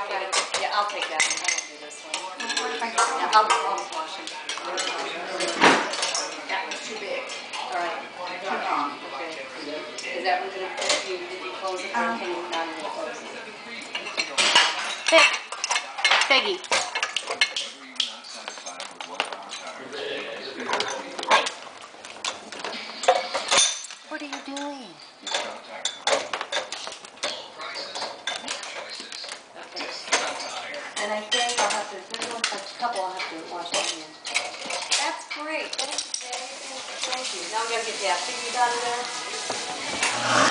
Yeah, I'll take that one. I won't do this one. Thank Yeah, I'll wash them. That was too big. All right. Too long. Okay. Is that one gonna fit you? Did you close it or can you not even close it? Peggy. What are you doing? And I think I'll have to, there's one, a couple I'll have to wash out again. That's great. Thank you, Dave. Thank you. Now we gotta get that figured out of there.